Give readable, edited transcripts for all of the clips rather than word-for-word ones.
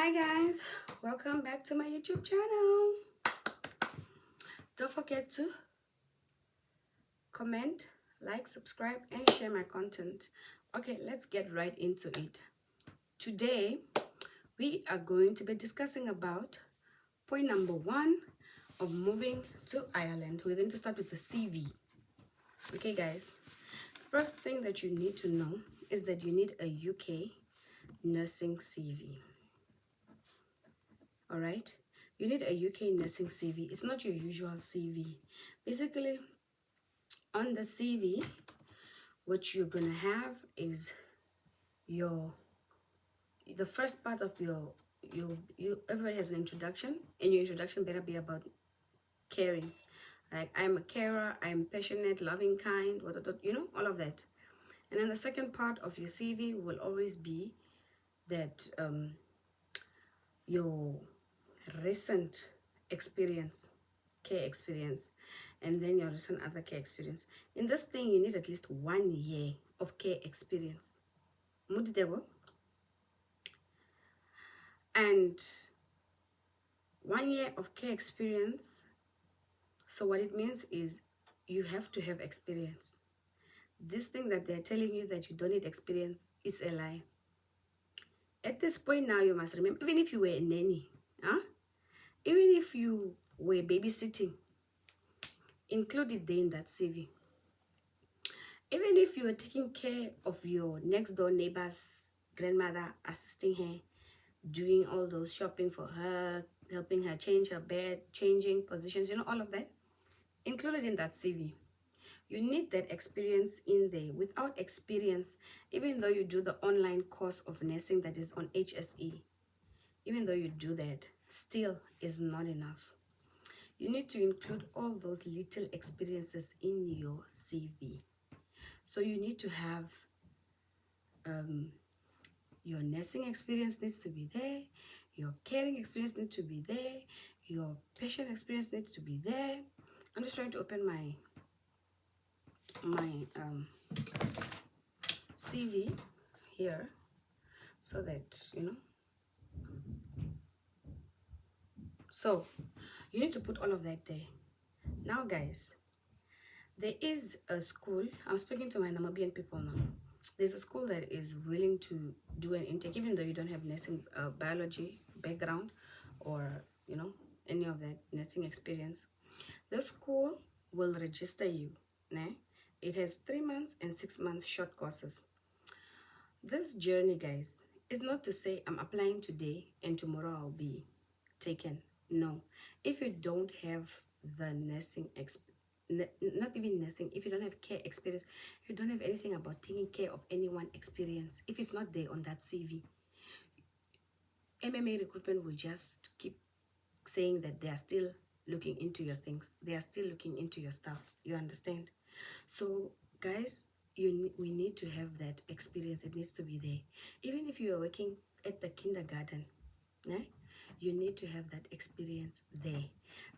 Hi guys, welcome back to my YouTube channel. Don't forget to comment, like, subscribe, and share my content. Okay, let's get right into it. Today, we are going to be discussing about point number 1 of moving to Ireland. We're going to start with the CV. Okay guys, first thing that you need to know is that you need a UK nursing CV. All right, you need a UK nursing CV. It's not your usual CV. Basically, on the CV, what you're gonna have is the first part of your everybody has an introduction, and your introduction better be about caring. Like, I'm a carer, I'm passionate, loving, kind, all of that. And then the second part of your CV will always be that your recent experience, care experience, and then your recent other care experience. In this thing, you need at least 1 year of care experience. Mudidebo. And 1 year of care experience. So what it means is you have to have experience. This thing that they're telling you that you don't need experience is a lie. At this point now, you must remember, even if you were a nanny, even if you were babysitting, include it there in that CV. Even if you were taking care of your next door neighbor's grandmother, assisting her, doing all those shopping for her, helping her change her bed, changing positions, all of that, included in that CV. You need that experience in there. Without experience, even though you do the online course of nursing that is on HSE, even though you do that, still is not enough. You need to include all those little experiences in your CV. So you need to have your nursing experience needs to be there, your caring experience needs to be there, your patient experience needs to be there. I'm just trying to open my CV here so that so you need to put all of that there. Now guys, there is a school. I'm speaking to my Namibian people now. There's a school that is willing to do an intake, even though you don't have nursing biology background or any of that nursing experience. The school will register you. It has 3 months and 6 months short courses. This journey, guys, is not to say I'm applying today and tomorrow I'll be taken. No. If you don't have the nursing not even nursing, if you don't have care experience, if you don't have anything about taking care of anyone experience, if it's not there on that CV, MMA recruitment will just keep saying that they are still looking into your things. They are still looking into your stuff. You understand? So guys, we need to have that experience. It needs to be there. Even if you are working at the kindergarten, you need to have that experience there.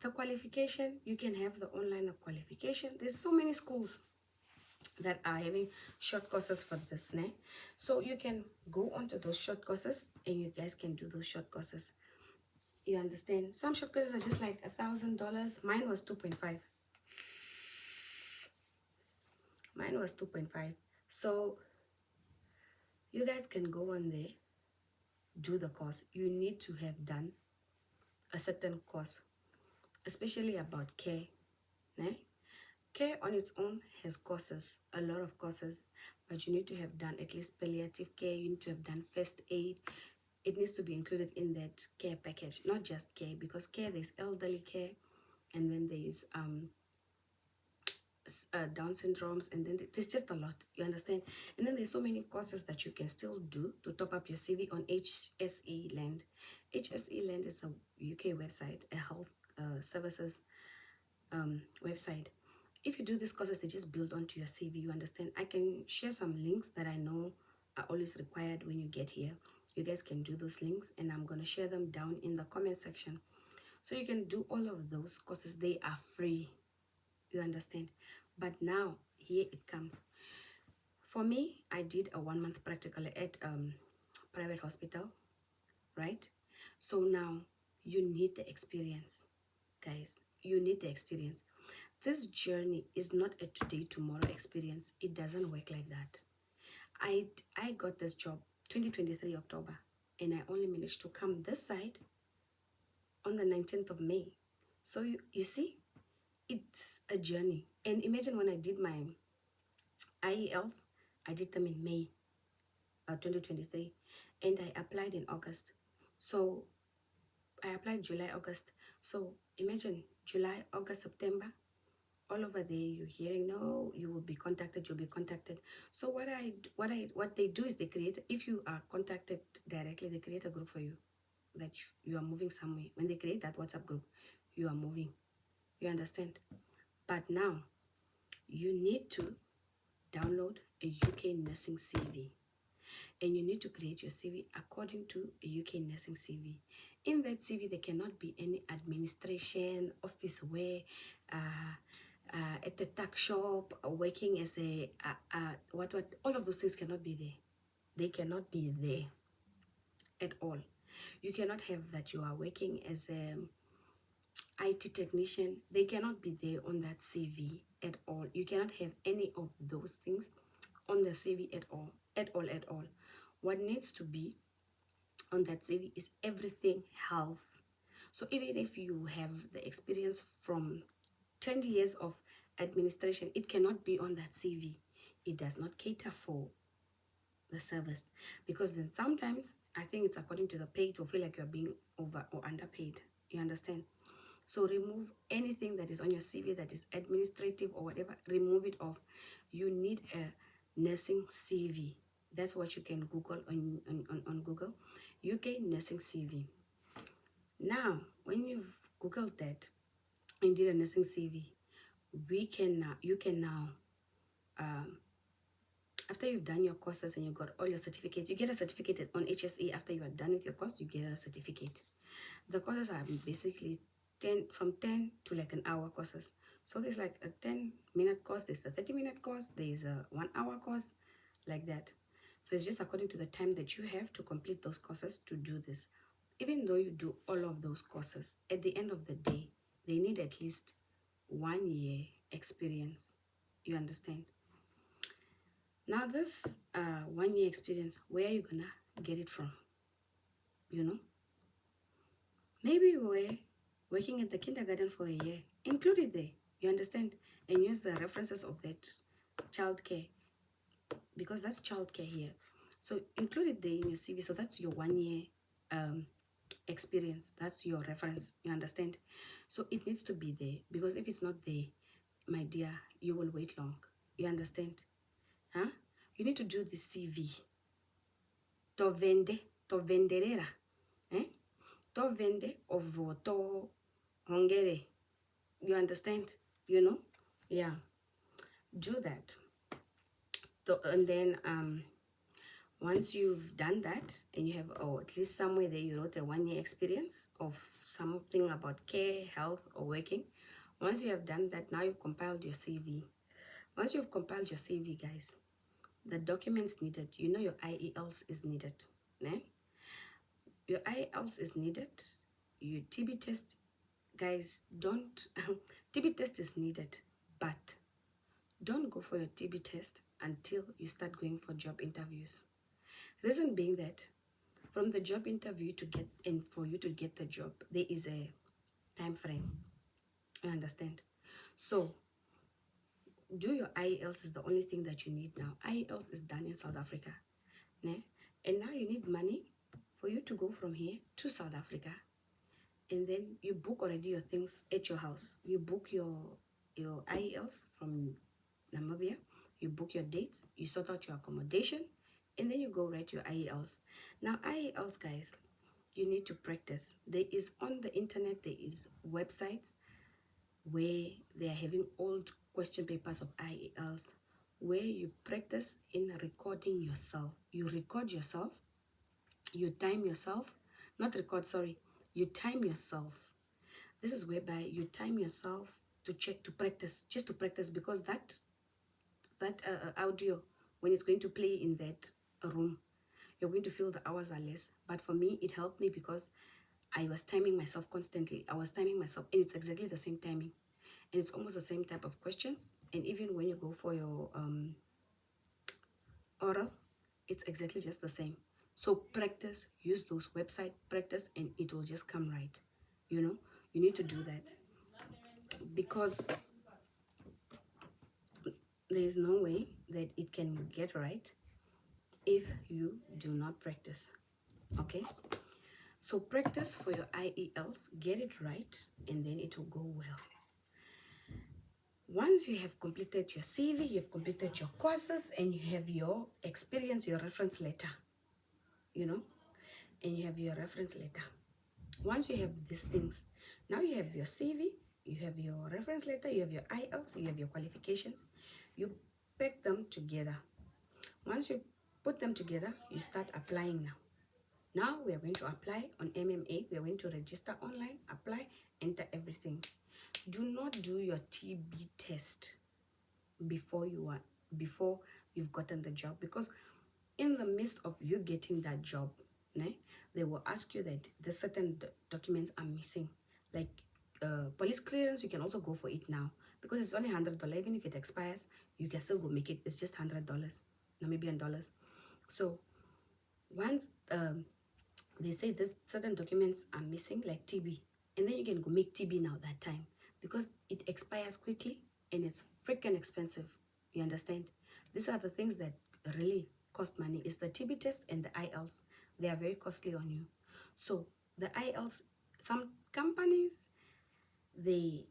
The qualification, you can have the online qualification. There's so many schools that are having short courses for this. So you can go onto those short courses and you guys can do those short courses. You understand? Some short courses are just like $1,000. Mine was 2.5. Mine was 2.5. So you guys can go on there, do the course. You need to have done a certain course, especially about care. Care on its own has courses, a lot of courses, but you need to have done at least palliative care. You need to have done first aid. It needs to be included in that care package, not just care, because care, there's elderly care, and then there's Down syndromes, and then there's just a lot, you understand? And then there's so many courses that you can still do to top up your CV on hseland. hseland is a UK website, a health services website. If you do these courses, they just build onto your CV, you understand? I can share some links that I know are always required when you get here. You guys can do those links, and I'm going to share them down in the comment section. So you can do all of those courses. They are free, you understand? But now, here it comes. For me, I did a 1 month practical at private hospital, right? So now you need the experience, guys. You need the experience. This journey is not a today, tomorrow experience. It doesn't work like that. I got this job 2023 October, and I only managed to come this side on the 19th of May. So you see, it's a journey. And imagine when I did my IELs, I did them in May 2023, and I applied in August. So I applied July, August. So imagine July, August, September, all over there you're hearing, no, you will be contacted, you'll be contacted. So what they do is they create, if you are contacted directly, they create a group for you that you are moving somewhere. When they create that WhatsApp group, you are moving. You understand? But now you need to download a UK nursing CV, and you need to create your CV according to a UK nursing CV. In that CV, there cannot be any administration, office wear, at the tuck shop, working as a, all of those things cannot be there. They cannot be there at all. You cannot have that you are working as a IT technician. They cannot be there on that CV at all. You cannot have any of those things on the CV at all, at all, at all. What needs to be on that CV is everything health. So even if you have the experience from 20 years of administration, it cannot be on that CV. It does not cater for the service, because then sometimes I think it's according to the pay to feel like you're being over or underpaid. You understand? So remove anything that is on your CV that is administrative or whatever, remove it off. You need a nursing CV. That's what you can Google on Google, UK nursing CV. Now, when you've Googled that and did a nursing CV, you can now, after you've done your courses and you got all your certificates, you get a certificate on HSE. After you are done with your course, you get a certificate. The courses are basically from 10 to like an hour courses. So there's like a 10-minute course, there's a 30-minute course, there's a 1-hour course, like that. So it's just according to the time that you have to complete those courses to do this. Even though you do all of those courses, at the end of the day, they need at least 1 year experience. You understand? Now this 1 year experience, where are you gonna get it from? You know? Maybe you were working at the kindergarten for a year. Include it there. You understand? And use the references of that childcare, because that's childcare here. So include it there in your CV. So that's your 1 year experience. That's your reference. You understand? So it needs to be there, because if it's not there, my dear, you will wait long. You understand? Huh? You need to do the CV. To venderera. Eh? To vende ovo to hongere. You understand? You know? Yeah. Do that. And then once you've done that and you have, or at least somewhere there you wrote a 1 year experience of something about care, health, or working. Once you have done that, now you've compiled your CV. Once you've compiled your CV, guys, the documents needed, you know your IELs is needed. Eh? Your IELs is needed. Your TB test, guys, don't, TB test is needed, but don't go for your TB test until you start going for job interviews. Reason being that from the job interview to get, and for you to get the job, there is a time frame. You understand? So do your IELs is the only thing that you need now. IELs is done in South Africa. Ne? And now you need money for you to go from here to South Africa. And then you book already your things at your house. You book your IELs from Namibia. You book your dates. You sort out your accommodation. And then you go write your IELs. Now, IELs, guys, you need to practice. There is on the internet, there is websites where they are having old question papers of IELs, where you practice in recording yourself. You record yourself, you time yourself, not record, sorry, you time yourself. This is whereby you time yourself to check, to practice, just to practice, because that audio, when it's going to play in that room, you're going to feel the hours are less. But for me, it helped me because I was timing myself constantly. I was timing myself, and it's exactly the same timing. And it's almost the same type of questions. And even when you go for your oral, it's exactly just the same. So practice, use those website, practice, and it will just come right. You know, you need to do that because there is no way that it can get right if you do not practice. Okay, so practice for your IELs, get it right, and then it will go well. Once you have completed your CV, you've completed your courses, and you have your experience, your reference letter, you know, and you have your reference letter. Once you have these things, now you have your CV, you have your reference letter, you have your IELTS, you have your qualifications. You pack them together. Once you put them together, you start applying now. Now we are going to apply on MMA. We are going to register online, apply, enter everything. Do not do your TB test before you've gotten the job, because in the midst of you getting that job, they will ask you that the certain documents are missing, like police clearance. You can also go for it now because it's only $100. Even if it expires, you can still go make it. It's just $100 Namibian dollars. So once they say this certain documents are missing, like TB, and then you can go make TB now that time, because it expires quickly and it's freaking expensive. You understand? These are the things that really cost money. Is the TB test and the IELTS. They are very costly on you. So the IELTS, some companies, they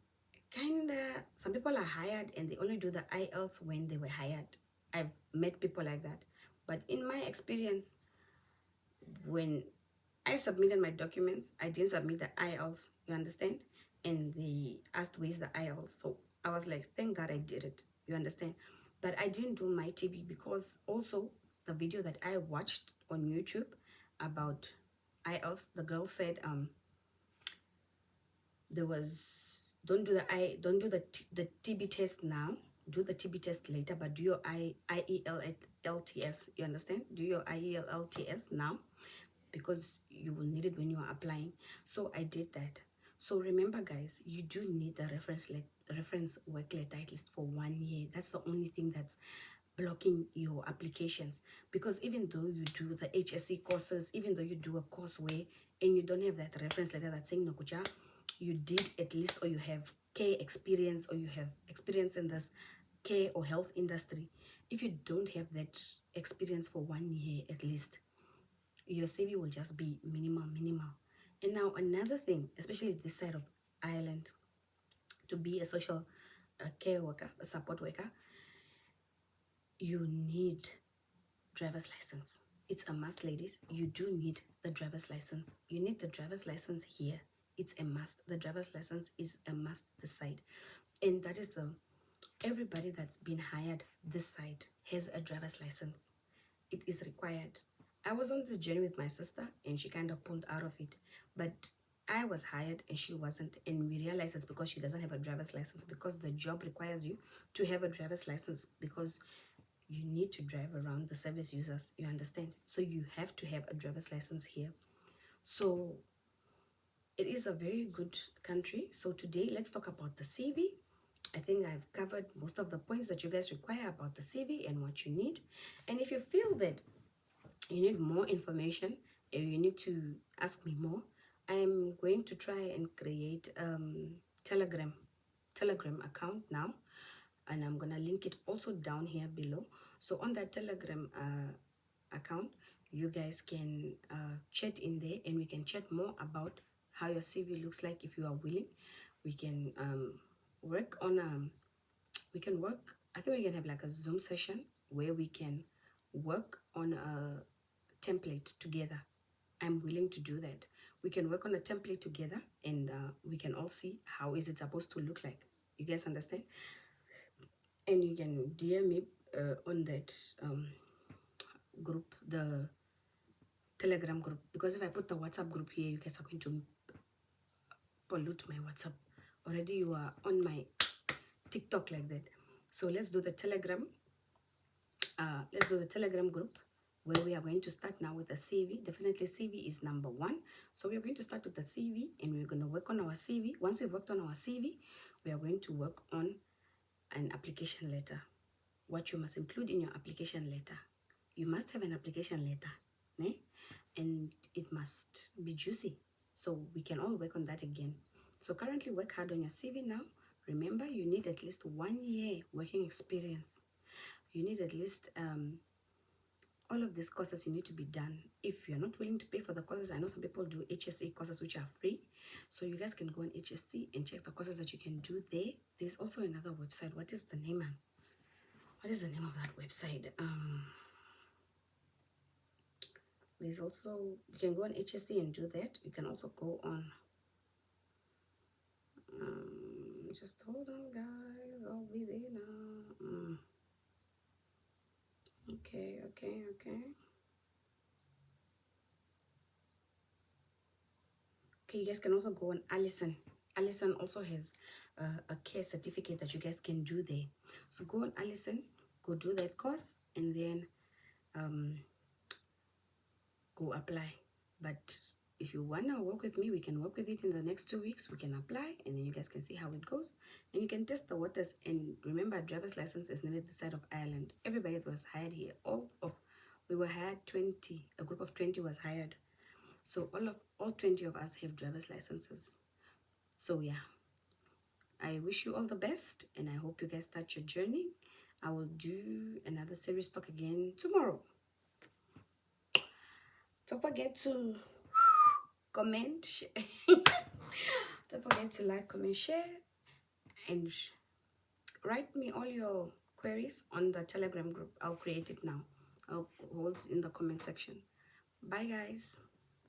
some people are hired and they only do the IELTS when they were hired. I've met people like that. But in my experience, when I submitted my documents, I didn't submit the IELTS, you understand? And they asked, where's the IELTS? So I was like, thank God I did it, you understand? But I didn't do my TB because also the video that I watched on YouTube about IELTS, the girl said, there was, don't do the TB test now, do the TB test later, but do your IELTS, you understand? Do your IELTS now, because you will need it when you are applying. So I did that. So remember, guys, you do need the reference work letter at least for 1 year. That's the only thing that's blocking your applications, because even though you do the HSC courses, even though you do a courseware and you don't have that reference letter that's saying Nokucha, you did at least, or you have care experience, or you have experience in this care or health industry. If you don't have that experience for 1 year at least, your CV will just be minimal. And now another thing, especially this side of Ireland, to be a social care worker, a support worker, you need driver's license. It's a must, ladies. You do need the driver's license. You need the driver's license here. It's a must. The driver's license is a must this side. And that is everybody that's been hired this side has a driver's license. It is required. I was on this journey with my sister and she kind of pulled out of it. But I was hired and she wasn't. And we realized it's because she doesn't have a driver's license, because the job requires you to have a driver's license, because you need to drive around the service users, you understand? So you have to have a driver's license here. So it is a very good country. So today, let's talk about the CV. I think I've covered most of the points that you guys require about the CV and what you need. And if you feel that you need more information, or you need to ask me more, I'm going to try and create Telegram account now, and I'm gonna link it also down here below. So on that Telegram account, you guys can chat in there, and we can chat more about how your CV looks like. If you are willing, we can work on I think we can have like a Zoom session where we can work on a template together. I'm willing to do that. We can work on a template together, and we can all see how is it supposed to look like. You guys understand? And you can DM me on that group, the Telegram group, because if I put the WhatsApp group here, you guys are going to pollute my WhatsApp. Already you are on my TikTok like that. So let's do the Telegram. Let's do the Telegram group. where we are going to start now with the CV. Definitely CV is number one. So we are going to start with the CV, and we're going to work on our CV. Once we've worked on our CV, we are going to work on an application letter. What you must include in your application letter. You must have an application letter, né? And it must be juicy. So we can all work on that again. So currently work hard on your CV now. Remember, you need at least 1 year working experience. You need at least all of these courses you need to be done. If you're not willing to pay for the courses, I know some people do HSC courses which are free. So you guys can go on HSC and check the courses that you can do there. There's also another website. What is the name? What is the name of that website? There's also, you can go on HSC and do that. You can also go on, just hold on guys, I'll be there now. Okay. Okay, you guys can also go on Allison. Allison also has a care certificate that you guys can do there. So go on Allison, go do that course, and then go apply. But if you want to work with me, we can work with it in the next 2 weeks. We can apply, and then you guys can see how it goes. And you can test the waters. And remember, a driver's license is needed this side of Ireland. Everybody that was hired here, we were hired 20. A group of 20 was hired. So all 20 of us have driver's licenses. So yeah, I wish you all the best, and I hope you guys start your journey. I will do another series talk again tomorrow. Don't forget to comment. Don't forget to like, comment, share, and write me all your queries on the Telegram group. I'll create it now. I'll hold in the comment section. Bye guys.